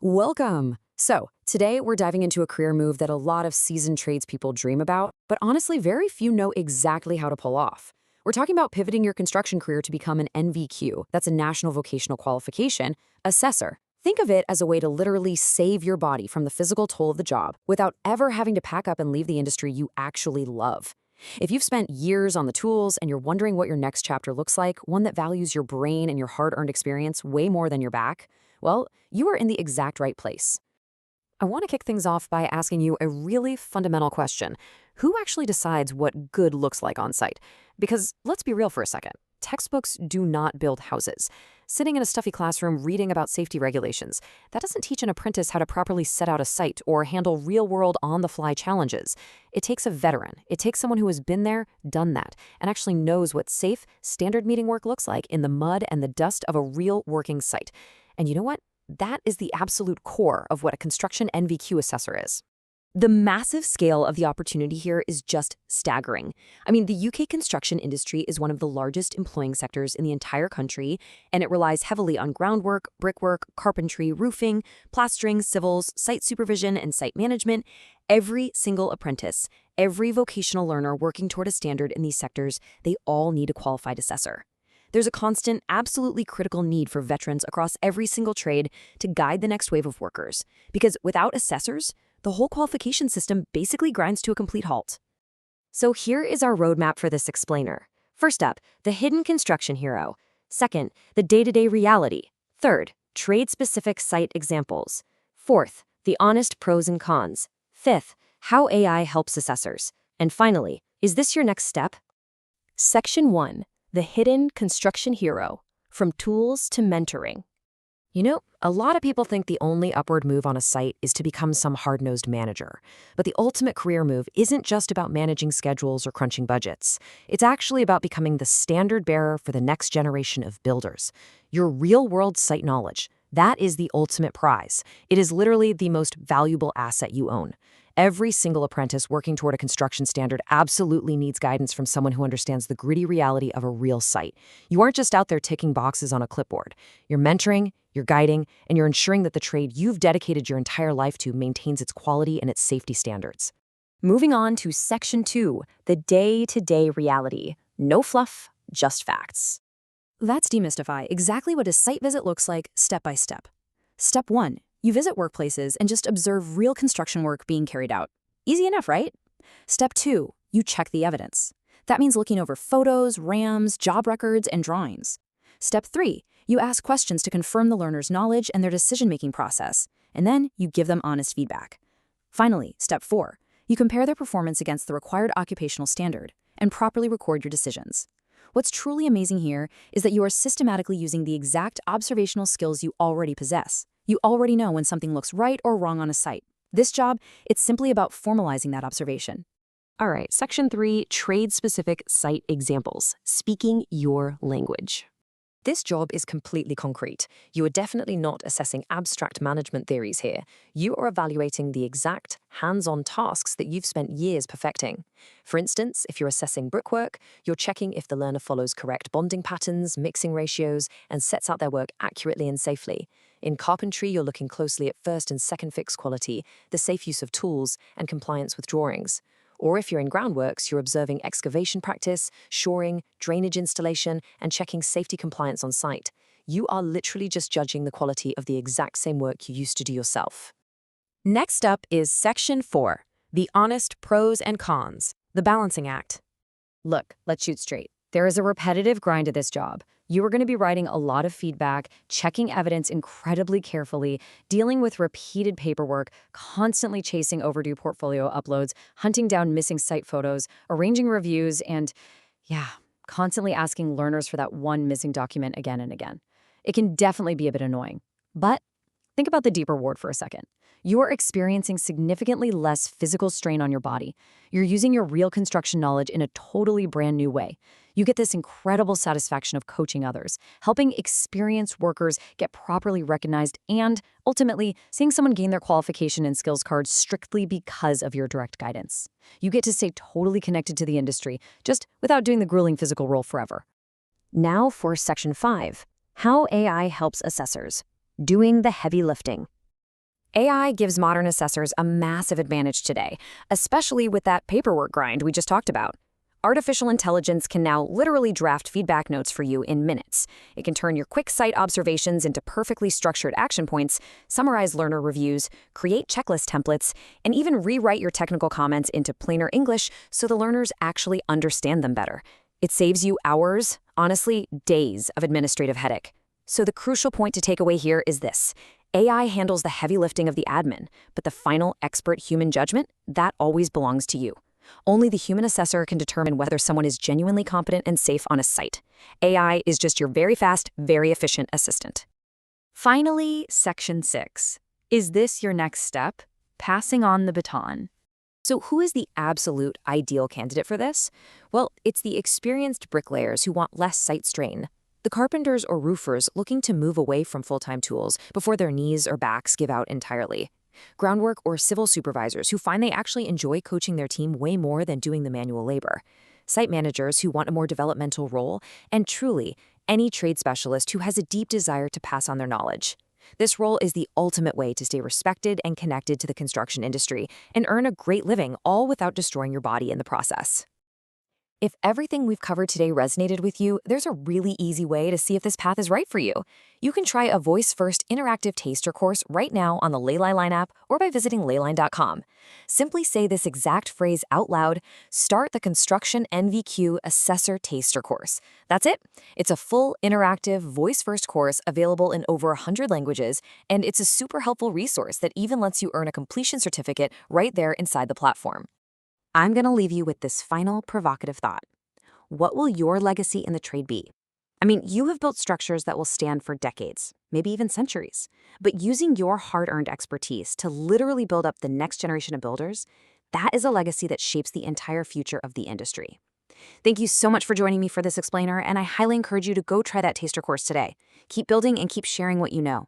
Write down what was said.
Welcome! So, today we're diving into a career move that a lot of seasoned tradespeople dream about, but honestly, very few know exactly how to pull off. We're talking about pivoting your construction career to become an NVQ, that's a National Vocational Qualification, assessor. Think of it as a way to literally save your body from the physical toll of the job without ever having to pack up and leave the industry you actually love. If you've spent years on the tools and you're wondering what your next chapter looks like, one that values your brain and your hard-earned experience way more than your back, well, you are in the exact right place. I want to kick things off by asking you a really fundamental question. Who actually decides what good looks like on site? Because let's be real for a second. Textbooks do not build houses. Sitting in a stuffy classroom reading about safety regulations, that doesn't teach an apprentice how to properly set out a site or handle real-world on-the-fly challenges. It takes a veteran. It takes someone who has been there, done that, and actually knows what safe, standard meeting work looks like in the mud and the dust of a real working site. And you know what? That is the absolute core of what a construction NVQ assessor is. The massive scale of the opportunity here is just staggering. I mean, the UK construction industry is one of the largest employing sectors in the entire country, and it relies heavily on groundwork, brickwork, carpentry, roofing, plastering, civils, site supervision, and site management. Every single apprentice, every vocational learner working toward a standard in these sectors, they all need a qualified assessor. There's a constant, absolutely critical need for veterans across every single trade to guide the next wave of workers, because without assessors, the whole qualification system basically grinds to a complete halt. So here is our roadmap for this explainer. First up, the hidden construction hero. Second, the day-to-day reality. Third, trade-specific site examples. Fourth, the honest pros and cons. Fifth, how AI helps assessors. And finally, is this your next step? Section 1. The hidden construction hero, from tools to mentoring. You know, a lot of people think the only upward move on a site is to become some hard-nosed manager. But the ultimate career move isn't just about managing schedules or crunching budgets. It's actually about becoming the standard bearer for the next generation of builders. Your real-world site knowledge, that is the ultimate prize. It is literally the most valuable asset you own. Every single apprentice working toward a construction standard absolutely needs guidance from someone who understands the gritty reality of a real site. You aren't just out there ticking boxes on a clipboard. You're mentoring, you're guiding, and you're ensuring that the trade you've dedicated your entire life to maintains its quality and its safety standards. Moving on to Section 2, the day-to-day reality. No fluff, just facts. Let's demystify exactly what a site visit looks like step by step. Step 1. You visit workplaces and just observe real construction work being carried out. Easy enough, right? Step 2. You check the evidence. That means looking over photos, RAMs, job records, and drawings. Step 3. You ask questions to confirm the learner's knowledge and their decision-making process, and then you give them honest feedback. Finally, Step 4. You compare their performance against the required occupational standard and properly record your decisions. What's truly amazing here is that you are systematically using the exact observational skills you already possess. You already know when something looks right or wrong on a site. This job, it's simply about formalizing that observation. All right, Section 3, trade-specific site examples, speaking your language. This job is completely concrete. You are definitely not assessing abstract management theories here. You are evaluating the exact, hands-on tasks that you've spent years perfecting. For instance, if you're assessing brickwork, you're checking if the learner follows correct bonding patterns, mixing ratios, and sets out their work accurately and safely. In carpentry, you're looking closely at first and second fix quality, the safe use of tools, and compliance with drawings. Or if you're in groundworks, you're observing excavation practice, shoring, drainage installation, and checking safety compliance on site. You are literally just judging the quality of the exact same work you used to do yourself. Next up is Section 4, the honest pros and cons, the balancing act. Look, let's shoot straight. There is a repetitive grind to this job. You are going to be writing a lot of feedback, checking evidence incredibly carefully, dealing with repeated paperwork, constantly chasing overdue portfolio uploads, hunting down missing site photos, arranging reviews, and, constantly asking learners for that one missing document again and again. It can definitely be a bit annoying. But think about the deep reward for a second. You are experiencing significantly less physical strain on your body. You're using your real construction knowledge in a totally brand new way. You get this incredible satisfaction of coaching others, helping experienced workers get properly recognized, and ultimately seeing someone gain their qualification and skills cards strictly because of your direct guidance. You get to stay totally connected to the industry, just without doing the grueling physical role forever. Now for Section 5, how AI helps assessors, doing the heavy lifting. AI gives modern assessors a massive advantage today, especially with that paperwork grind we just talked about. Artificial intelligence can now literally draft feedback notes for you in minutes. It can turn your quick site observations into perfectly structured action points, summarize learner reviews, create checklist templates, and even rewrite your technical comments into plainer English so the learners actually understand them better. It saves you hours, honestly, days of administrative headache. So the crucial point to take away here is this. AI handles the heavy lifting of the admin, but the final expert human judgment, that always belongs to you. Only the human assessor can determine whether someone is genuinely competent and safe on a site. AI is just your very fast, very efficient assistant. Finally, Section 6. Is this your next step? Passing on the baton. So who is the absolute ideal candidate for this? Well, it's the experienced bricklayers who want less site strain. The carpenters or roofers looking to move away from full-time tools before their knees or backs give out entirely. Groundwork or civil supervisors who find they actually enjoy coaching their team way more than doing the manual labor. Site managers who want a more developmental role, and truly, any trade specialist who has a deep desire to pass on their knowledge. This role is the ultimate way to stay respected and connected to the construction industry and earn a great living, all without destroying your body in the process. If everything we've covered today resonated with you, there's a really easy way to see if this path is right for you. You can try a voice-first interactive taster course right now on the LELAIL app or by visiting LELAIL.com. Simply say this exact phrase out loud, start the Construction NVQ Assessor Taster course. That's it. It's a full, interactive, voice-first course available in over 100 languages, and it's a super helpful resource that even lets you earn a completion certificate right there inside the platform. I'm going to leave you with this final provocative thought. What will your legacy in the trade be? I mean, you have built structures that will stand for decades, maybe even centuries. But using your hard-earned expertise to literally build up the next generation of builders, that is a legacy that shapes the entire future of the industry. Thank you so much for joining me for this explainer, and I highly encourage you to go try that taster course today. Keep building and keep sharing what you know.